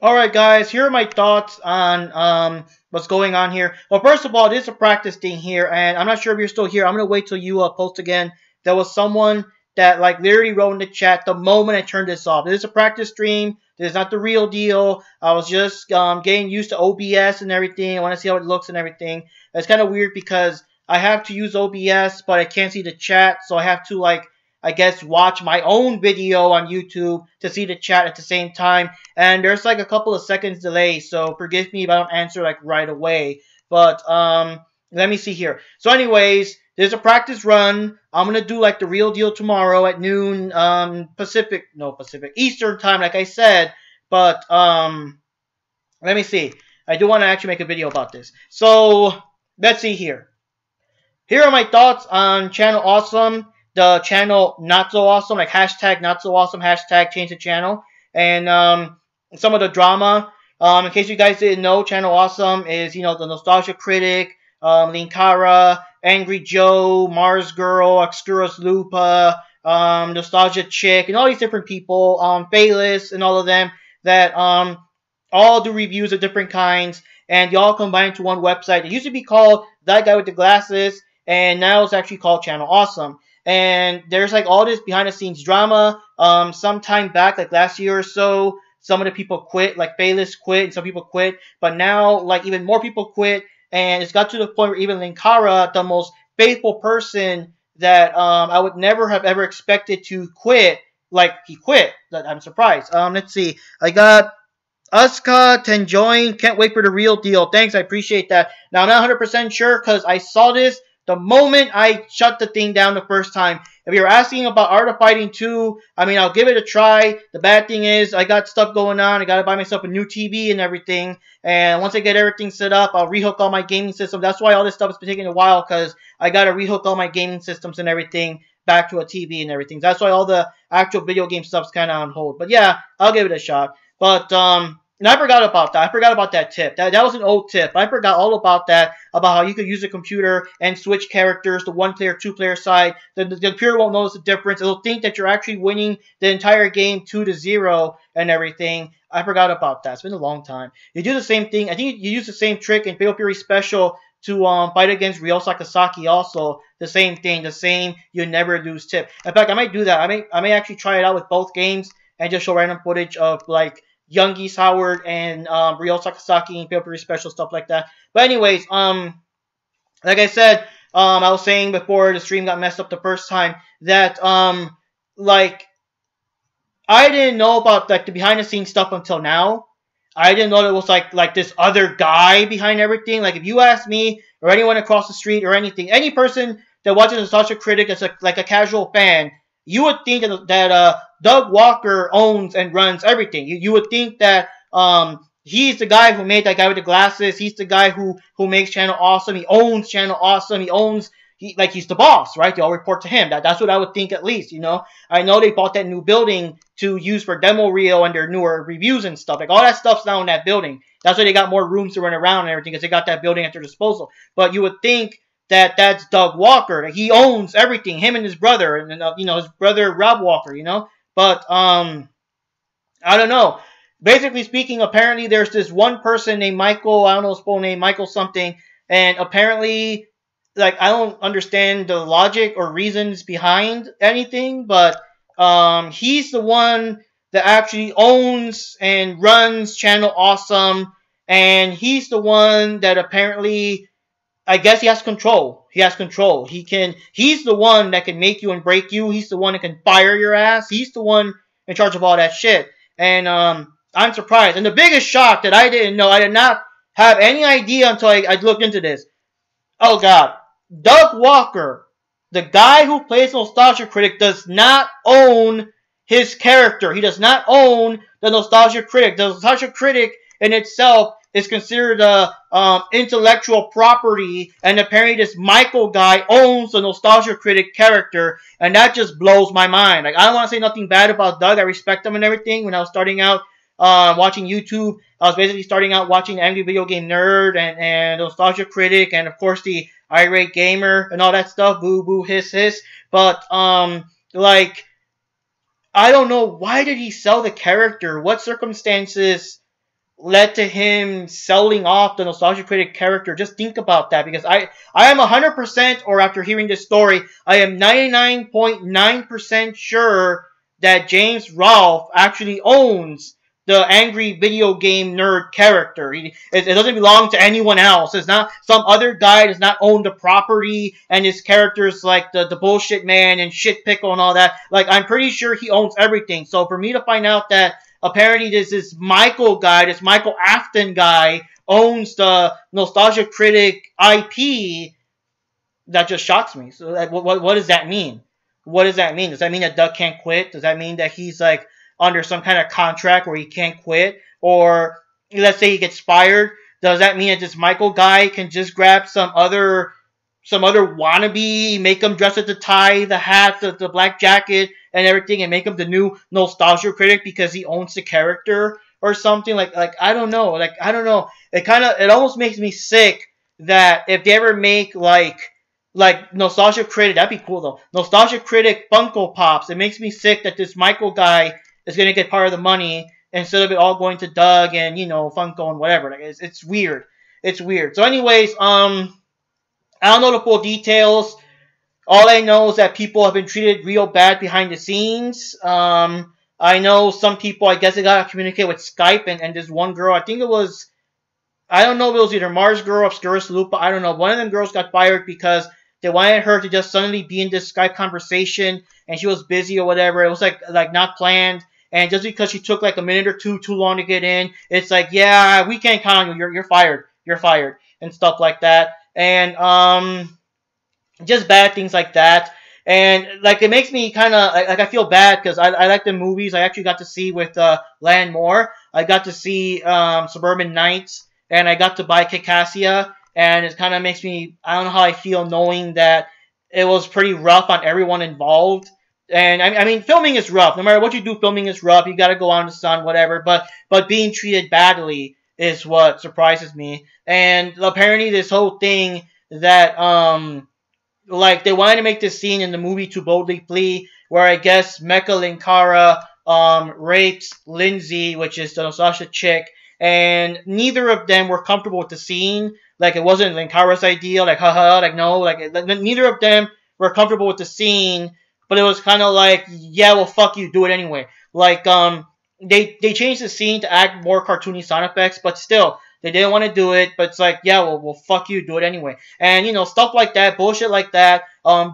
Alright guys, here are my thoughts on what's going on here. Well, first of all, this is a practice thing here, and I'm not sure if you're still here. I'm going to wait till you post again. There was someone that like literally wrote in the chat the moment I turned this off. This is a practice stream. This is not the real deal. I was just getting used to OBS and everything. I want to see how it looks and everything. It's kind of weird because I have to use OBS, but I can't see the chat, so I have to like I guess watch my own video on YouTube to see the chat at the same time. And there's like a couple of seconds delay, so forgive me if I don't answer like right away. But let me see here. So anyways, there's a practice run. I'm gonna do like the real deal tomorrow at noon Pacific Eastern time, like I said. But let me see. I do want to actually make a video about this. So let's see here. Here are my thoughts on Channel Awesome. The channel Not So Awesome, like hashtag Not So Awesome, hashtag change the channel, and some of the drama. In case you guys didn't know, Channel Awesome is, you know, the Nostalgia Critic, Linkara, Angry Joe, Mars Girl, Obscurus Lupa, Nostalgia Chick, and all these different people, Phaelus, and all of them that all do reviews of different kinds, and they all combine into one website. It used to be called That Guy with the Glasses, and now it's actually called Channel Awesome. And there's like all this behind the scenes drama. Some time back, like last year or so, some of the people quit, like Phaelus quit, and some people quit. But now, like even more people quit, and it's got to the point where even Linkara, the most faithful person that I would never have ever expected to quit, like he quit. I'm surprised. Let's see. I got Uska, Tenjoin, can't wait for the real deal. Thanks, I appreciate that. Now I'm not 100% sure because I saw this the moment I shut the thing down the first time. If you're asking about Art of Fighting 2, I mean, I'll give it a try. The bad thing is I got stuff going on. I got to buy myself a new TV and everything. And once I get everything set up, I'll rehook all my gaming systems. That's why all this stuff has been taking a while, because I got to rehook all my gaming systems and everything back to a TV and everything. That's why all the actual video game stuff's kind of on hold. But yeah, I'll give it a shot. But and I forgot about that. I forgot about that tip. That was an old tip. I forgot all about that, about how you could use a computer and switch characters to one-player, two-player side. The computer won't notice the difference. It'll think that you're actually winning the entire game 2-0 and everything. I forgot about that. It's been a long time. You do the same thing. I think you use the same trick in Fatal Fury Special to fight against Ryo Sakazaki also. The same thing. The same you never lose tip. In fact, I might do that. I may actually try it out with both games and just show random footage of, like, Youngie's Howard and Ryo Sakazaki and Fatal Fury Special, stuff like that. But anyways, like I said, I was saying before the stream got messed up the first time that like I didn't know about like the behind the scenes stuff until now. I didn't know there was like this other guy behind everything. Like if you ask me or anyone across the street or anything, any person that watches Nostalgia Critic as like a casual fan, you would think that Doug Walker owns and runs everything. You would think that he's the guy who made That Guy with the Glasses. He's the guy who makes Channel Awesome. He owns Channel Awesome. He's the boss, right? They all report to him. That's what I would think at least, you know. I know they bought that new building to use for demo reel and their newer reviews and stuff. Like all that stuff's now in that building. That's why they got more rooms to run around and everything, because they got that building at their disposal. But you would think that that's Doug Walker. He owns everything. Him and his brother, and you know, his brother Rob Walker, you know. But I don't know. Basically speaking, apparently there's this one person named Michael. I don't know his full name, Michael something. And apparently, like, I don't understand the logic or reasons behind anything, but he's the one that actually owns and runs Channel Awesome, and he's the one that apparently, I guess he has control. He has control. He's the one that can make you and break you. He's the one that can fire your ass. He's the one in charge of all that shit. And I'm surprised. And the biggest shock that I didn't know, I did not have any idea until I looked into this. Oh God. Doug Walker, the guy who plays Nostalgia Critic, does not own his character. He does not own the Nostalgia Critic. The Nostalgia Critic in itself is considered a intellectual property, and apparently this Michael guy owns the Nostalgia Critic character, and that just blows my mind. Like, I don't want to say nothing bad about Doug. I respect him and everything. When I was starting out watching YouTube, I was basically starting out watching Angry Video Game Nerd and Nostalgia Critic, and of course the Irate Gamer and all that stuff. Boo boo hiss hiss. But like, I don't know, why did he sell the character? What circumstances led to him selling off the Nostalgia Critic character. Just think about that, because I am 100%, or after hearing this story, I am 99.9% sure that James Rolfe actually owns the angry video game nerd character. It doesn't belong to anyone else. It's not some other guy does not own the property, and his character's like the bullshit man and shit pickle and all that. Like, I'm pretty sure he owns everything. So for me to find out that apparently this Michael guy, this Michael Afton guy, owns the Nostalgia Critic IP, that just shocks me. So like, what does that mean? What does that mean? Does that mean that Doug can't quit? Does that mean that he's like under some kind of contract where he can't quit? Or let's say he gets fired. Does that mean that this Michael guy can just grab some other wannabe, make him dress with the tie, the hat, the black jacket, and everything, and make him the new Nostalgia Critic because he owns the character or something? Like I don't know. Like, I don't know. It almost makes me sick that if they ever make like Nostalgia Critic, that'd be cool though. Nostalgia Critic Funko Pops. It makes me sick that this Michael guy is gonna get part of the money instead of it all going to Doug and Funko and whatever. Like, it's weird. It's weird. So anyways, I don't know the full details. All I know is that people have been treated real bad behind the scenes. I know some people, I guess they got to communicate with Skype, and this one girl, I think it was, I don't know if it was either Mars Girl or Obscurus Lupa, I don't know. One of them girls got fired because they wanted her to just suddenly be in this Skype conversation, and she was busy or whatever. It was like not planned. And just because she took like a minute or two too long to get in, it's like, yeah, we can't count on you. You're fired. You're fired. And stuff like that. And just bad things like that. And like, it makes me kind of like, I feel bad because I like the movies. I actually got to see with Land Moore. I got to see Suburban Nights, and I got to buy Kikassia. And it kind of makes me, I don't know how I feel knowing that it was pretty rough on everyone involved. And I mean, filming is rough. No matter what you do, filming is rough. You got to go out in the sun, whatever. But being treated badly is what surprises me. And apparently, this whole thing that like they wanted to make this scene in the movie To Boldly Flee, where I guess Mecha Linkara rapes Lindsay, which is the Nostalgia chick, and neither of them were comfortable with the scene. Like, it wasn't Linkara's idea. Like, haha, like no, like neither of them were comfortable with the scene. But it was kind of like, yeah, well, fuck you, do it anyway. Like, they changed the scene to act more cartoony sound effects, but still, they didn't want to do it. But it's like, yeah, well, fuck you, do it anyway. And, stuff like that, bullshit like that,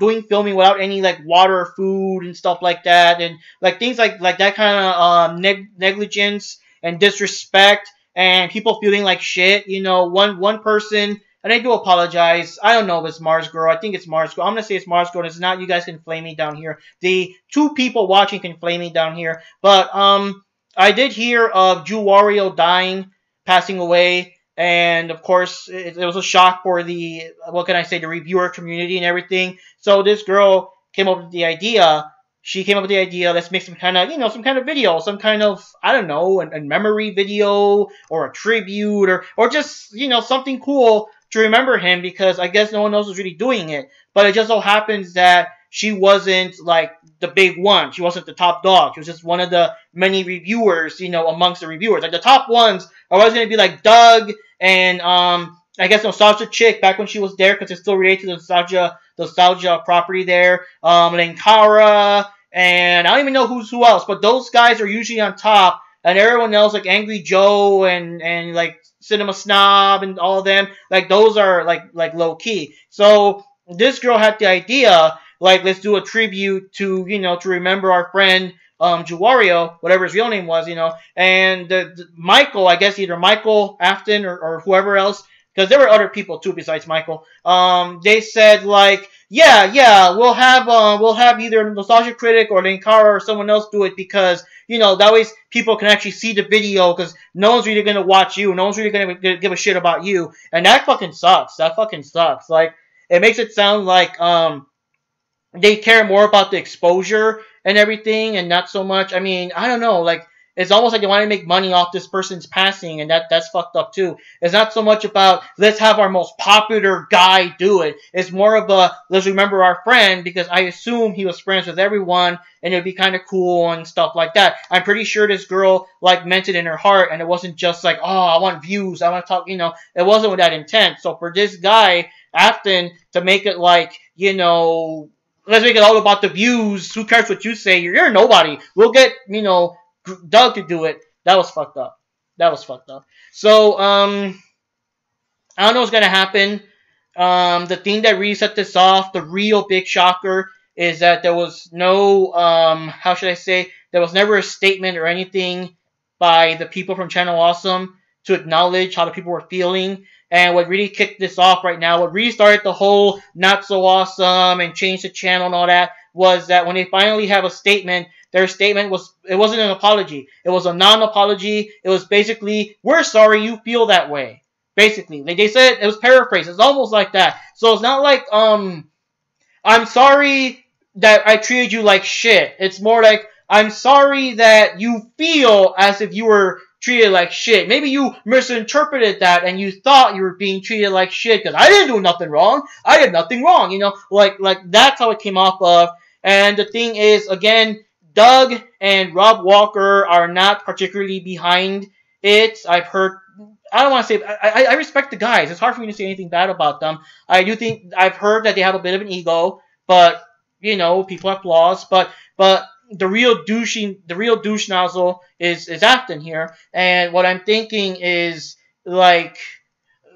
doing filming without any, like, water or food and stuff like that, and, like, things like that kind of, negligence and disrespect, and people feeling like shit. One person, and I do apologize. I don't know if it's Mars Girl. I think it's Mars Girl. I'm going to say it's Mars Girl. If it's not, you guys can flame me down here. The two people watching can flame me down here. But I did hear of Jew Wario dying, passing away. And, of course, it was a shock for the, what can I say, the reviewer community and everything. So this girl came up with the idea. She came up with the idea, let's make some kind of, some kind of video, some kind of, I don't know, a memory video or a tribute or just, something cool to remember him, because I guess no one else was really doing it. But it just so happens that she wasn't like the big one. She wasn't the top dog. She was just one of the many reviewers, amongst the reviewers. Like, the top ones are always going to be like Doug and I guess Nostalgia Chick back when she was there, because it's still related to the nostalgia property there. Linkara, and I don't even know who else, but those guys are usually on top, and everyone else, like Angry Joe and like Cinema Snob and all of them, like those are like low key. So this girl had the idea, like, let's do a tribute to, to remember our friend Juwario, whatever his real name was, and the Michael, I guess either Michael Afton or whoever else, because there were other people too besides Michael. They said like, yeah, we'll have either Nostalgia Critic or Linkara or someone else do it, because that way people can actually see the video, because no one's really gonna watch you, no one's really gonna give a shit about you, and that fucking sucks. That fucking sucks. Like, it makes it sound like they care more about the exposure and everything, and not so much. I mean, I don't know, like, It's almost like they want to make money off this person's passing, and that's fucked up too. It's not so much about let's have our most popular guy do it. It's more of a let's remember our friend, because I assume he was friends with everyone, and it'd be kind of cool and stuff like that. I'm pretty sure this girl like meant it in her heart, and it wasn't just like, oh, I want views, I want to talk, it wasn't with that intent. So for this guy, Afton, to make it like, let's make it all about the views. Who cares what you say? You're nobody. We'll get, Doug to do it. That was fucked up. So, I don't know what's going to happen. The thing that really set this off, the real big shocker, is that there was no, how should I say, there was never a statement or anything by the people from Channel Awesome to acknowledge how the people were feeling. And what really kicked this off right now, what really started the whole not so awesome and changed the channel and all that, was that when they finally have a statement, their statement it wasn't an apology. It was a non-apology. It was basically, we're sorry you feel that way. Basically. Like they said, it was paraphrased. It's almost like that. So it's not like, I'm sorry that I treated you like shit. It's more like, I'm sorry that you feel as if you were treated like shit. Maybe you misinterpreted that and you thought you were being treated like shit because I didn't do nothing wrong. I did nothing wrong, like that's how it came off of. And the thing is, again, Doug and Rob Walker are not particularly behind it. I've heard, I don't want to say, I respect the guys. It's hard for me to say anything bad about them. I do think, I've heard that they have a bit of an ego, but, people have flaws, but the real douche nozzle is Afton here. And what I'm thinking is, in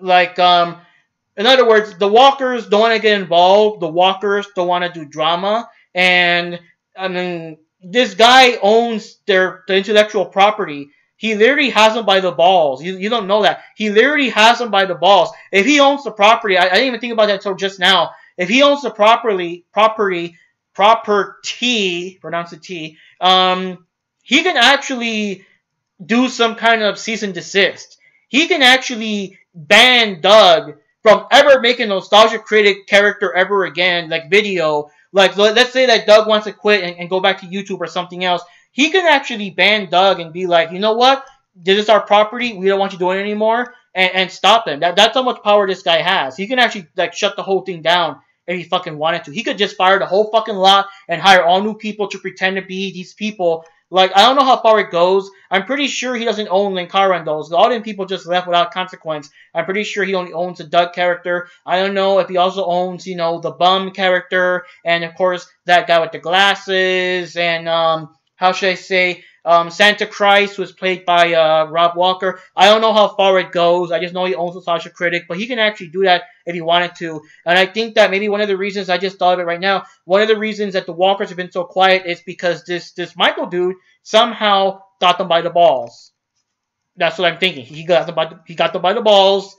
other words, the Walkers don't want to get involved. The Walkers don't want to do drama. And, I mean, this guy owns the intellectual property. He literally has them by the balls. You don't know that. He literally has them by the balls. If he owns the property, I didn't even think about that until just now. If he owns the property, pronounce the T, he can actually do some kind of cease and desist. He can actually ban Doug from ever making a Nostalgia Critic character ever again, like video. Like, let's say that Doug wants to quit and go back to YouTube or something else. He can actually ban Doug and be like, you know what? This is our property. We don't want you doing it anymore. And stop him. That's how much power this guy has. He can actually, shut the whole thing down if he fucking wanted to. He could just fire the whole fucking lot and hire all new people to pretend to be these people. Like, I don't know how far it goes. I'm pretty sure he doesn't own Linkara and those. All them people just left without consequence. I'm pretty sure he only owns the Doug character. I don't know if he also owns, the Bum character. And, of course, that guy with the glasses. And, how should I say, Santa Christ was played by Rob Walker. I don't know how far it goes. I just know he owns the Nostalgia Critic. But he can actually do that if he wanted to. And I think that maybe one of the reasons, I just thought of it right now, one of the reasons that the Walkers have been so quiet is because this Michael dude somehow got them by the balls. That's what I'm thinking. He got them by the balls.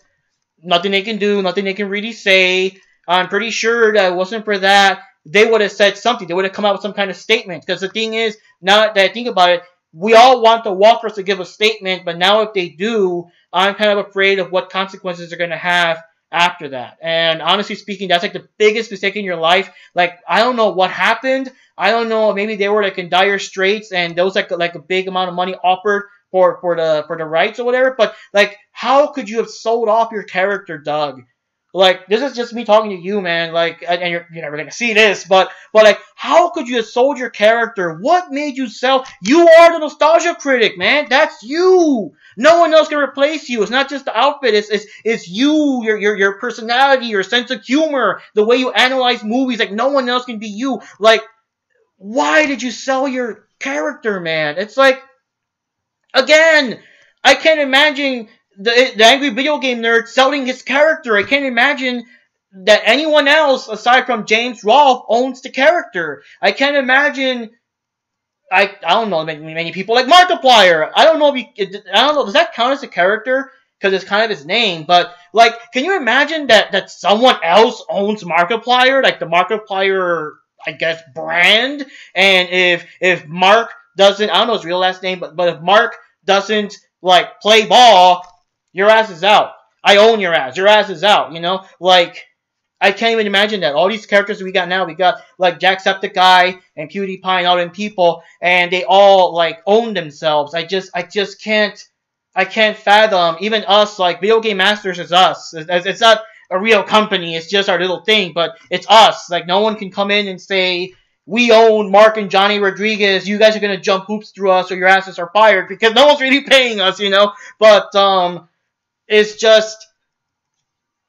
Nothing they can do. Nothing they can really say. I'm pretty sure that it wasn't for that, they would have said something. They would have come out with some kind of statement. Because the thing is, now that I think about it, we all want the Walkers to give a statement, but now if they do, I'm kind of afraid of what consequences they're going to have after that. And honestly speaking, that's like the biggest mistake in your life. Like, I don't know what happened. I don't know, maybe they were like in dire straits and there was like a big amount of money offered for the rights or whatever. But like, how could you have sold off your character, Doug? Like, this is just me talking to you, man. Like, and you're never gonna see this, but like, how could you have sold your character? What made you sell? You are the Nostalgia Critic, man. That's you. No one else can replace you. It's not just the outfit. It's you, your personality, your sense of humor, the way you analyze movies. Like, no one else can be you. Like, why did you sell your character, man? It's like, again, I can't imagine the angry video game nerd selling his character. I can't imagine that anyone else aside from James Rolfe owns the character. I can't imagine. I don't know many people like Markiplier. I don't know. Does that count as a character? Because it's kind of his name. But like, can you imagine that someone else owns Markiplier? Like the Markiplier, I guess, brand. And if Mark doesn't, I don't know his real last name, but if Mark doesn't like play ball, your ass is out. I own your ass. Your ass is out, Like, I can't even imagine that. All these characters we got now, we got like Jacksepticeye and PewDiePie and all them people, and they all like own themselves. I just can't fathom. Even us, like Video Game Masters is us. It's not a real company. It's just our little thing, but it's us. Like no one can come in and say we own Mark and Johnny Rodriguez. You guys are gonna jump hoops through us, or your asses are fired because no one's really paying us, you know. But it's just.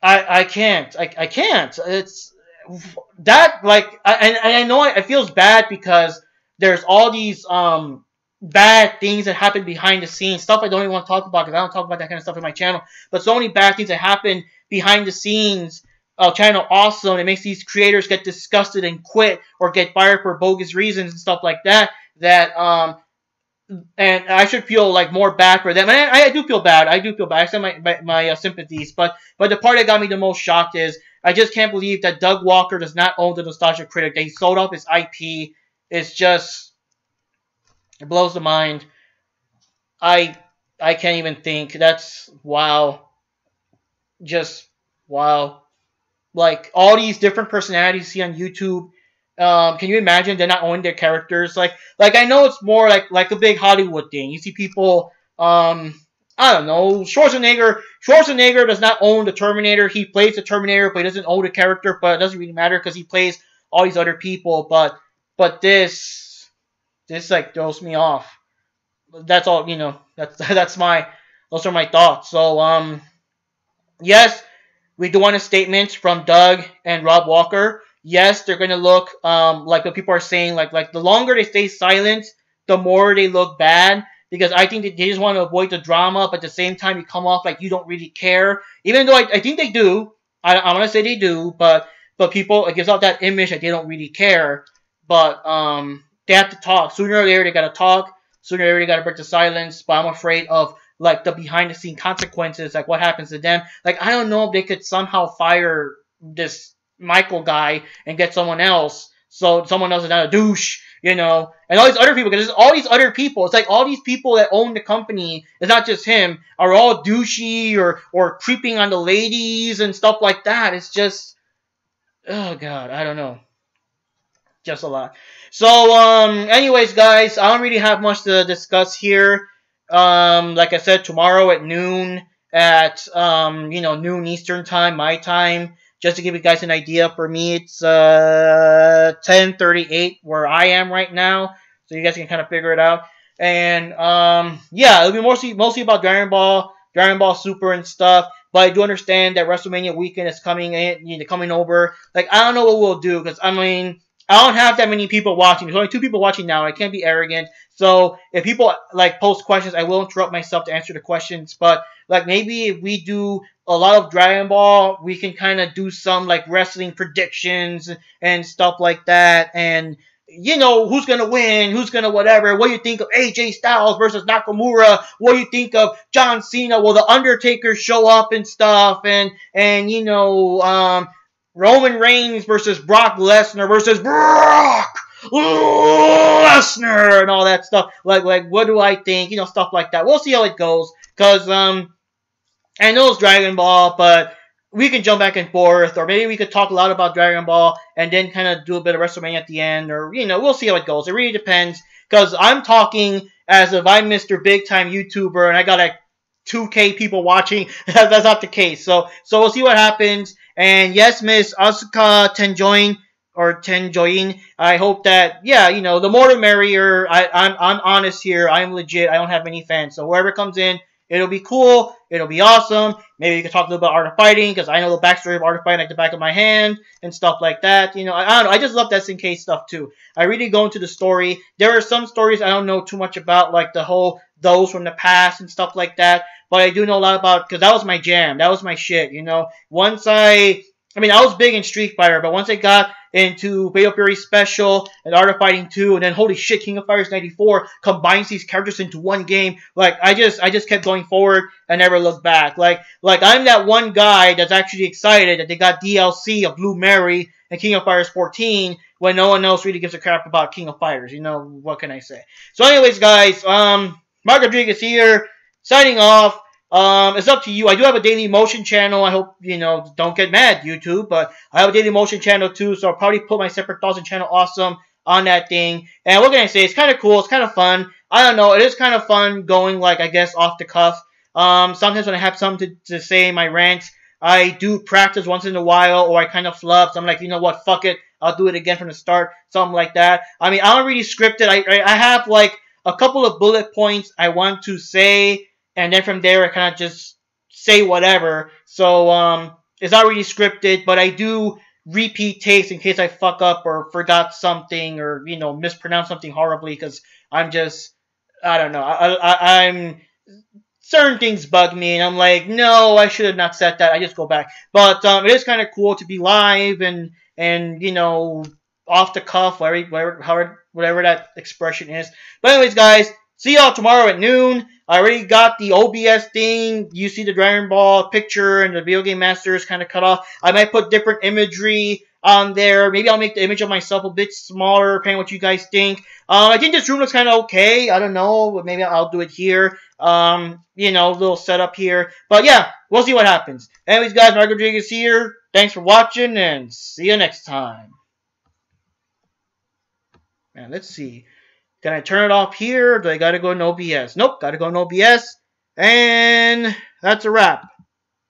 I can't. I can't. It's that like and I know it feels bad because there's all these bad things that happen behind the scenes, stuff I don't even want to talk about because I don't talk about that kind of stuff in my channel. But so many bad things that happen behind the scenes of Channel Awesome. It makes these creators get disgusted and quit or get fired for bogus reasons and stuff like that. And I should feel like more bad for them. And I do feel bad. I do feel bad. I send my sympathies. But the part that got me the most shocked is I just can't believe that Doug Walker does not own the Nostalgia Critic. They sold off his IP. It's just it blows the mind. I can't even think. That's wow. Just wow. Like all these different personalities you see on YouTube. Can you imagine they're not owning their characters? Like I know it's more like a big Hollywood thing. You see people, I don't know, Schwarzenegger. Schwarzenegger does not own the Terminator. He plays the Terminator, but he doesn't own the character. But it doesn't really matter because he plays all these other people. But this like throws me off. That's all, you know. Those are my thoughts. So yes, we do want a statement from Doug and Rob Walker. Yes, they're gonna look like what people are saying. Like the longer they stay silent, the more they look bad. Because I think that they just want to avoid the drama, but at the same time, you come off like you don't really care. Even though I think they do. I want to say they do, but people, it gives out that image that they don't really care. But they have to talk. Sooner or later, they gotta talk. Sooner or later, they gotta break the silence. But I'm afraid of like the behind the scene consequences, like what happens to them. Like I don't know if they could somehow fire this Michael guy and get someone else, so someone else is not a douche, you know, and all these other people, because there's all these other people. It's like all these people that own the company, it's not just him, are all douchey or creeping on the ladies and stuff like that. It's just, oh god, I don't know, just a lot. So anyways guys, I don't really have much to discuss here. Like I said, tomorrow at noon, at noon Eastern time, my time. Just to give you guys an idea, for me, it's 10:38 where I am right now, so you guys can kind of figure it out. And yeah, it'll be mostly about Dragon Ball Super and stuff. But I do understand that WrestleMania weekend is coming over. Like I don't know what we'll do because I mean I don't have that many people watching. There's only 2 people watching now. I can't be arrogant. So if people like post questions, I will interrupt myself to answer the questions. But like maybe if we do a lot of Dragon Ball, we can kind of do some like wrestling predictions and stuff like that. And you know who's gonna win, who's gonna whatever. What do you think of AJ Styles versus Nakamura? What do you think of John Cena? Will the Undertaker show up and stuff? And you know Roman Reigns versus Brock Lesnar versus Brock Lesnar and all that stuff. Like what do I think? You know, stuff like that. We'll see how it goes. Cause I know it's Dragon Ball, but we can jump back and forth, or maybe we could talk a lot about Dragon Ball and then kind of do a bit of WrestleMania at the end, or you know, we'll see how it goes. It really depends. Cause I'm talking as if I'm Mr. Big Time YouTuber and I got like 2K people watching. That's not the case. So we'll see what happens. And yes, Miss Asuka Tenjoin, I hope that, yeah, you know, the more the merrier. I'm honest here. I'm legit. I don't have any fans. So whoever comes in, it'll be cool. It'll be awesome. Maybe we can talk a little about Art of Fighting, because I know the backstory of Art of Fighting like the back of my hand and stuff like that. You know, I don't know. I just love that SNK stuff too. I really go into the story. There are some stories I don't know too much about, like the whole those from the past and stuff like that. But I do know a lot about, because that was my jam. That was my shit, you know. Once I was big in Street Fighter, but once I got into Fatal Fury Special and Art of Fighting 2, and then holy shit, King of Fighters 94 combines these characters into one game. Like I just kept going forward and never looked back. Like I'm that one guy that's actually excited that they got DLC of Blue Mary and King of Fighters 14 when no one else really gives a crap about King of Fighters. You know, what can I say? So anyways, guys, Mark Rodriguez here, signing off. It's up to you. I do have a Daily Motion channel. I hope, don't get mad, YouTube, but I have a Daily Motion channel too, so I'll probably put my separate thoughts on Channel Awesome on that thing. And what can I say? It's kind of cool. It's kind of fun. I don't know. It is kind of fun going, like, I guess, off the cuff. Sometimes when I have something to say in my rants, I do practice once in a while, or I kind of flub. So I'm like, you know what? Fuck it. I'll do it again from the start. Something like that. I mean, I don't really script it. I have, like, a couple of bullet points I want to say, and then from there I kind of just say whatever. So, it's not really scripted, but I do repeat takes in case I fuck up or forgot something or, mispronounce something horribly, because I'm just, I don't know. I'm certain things bug me, and I'm like, no, I should have not said that. I just go back. But it is kind of cool to be live and off the cuff, whatever that expression is. But anyways, guys, see y'all tomorrow at noon. I already got the OBS thing. You see the Dragon Ball picture and the Video Game Masters kind of cut off. I might put different imagery on there. Maybe I'll make the image of myself a bit smaller, depending on what you guys think. I think this room looks kind of okay. I don't know, but maybe I'll do it here. Little setup here. But yeah, we'll see what happens. Anyways, guys, Mark Rodriguez here. Thanks for watching, and see you next time. Man, let's see. Can I turn it off here? Or do I gotta go in OBS? Nope, gotta go in OBS. And that's a wrap.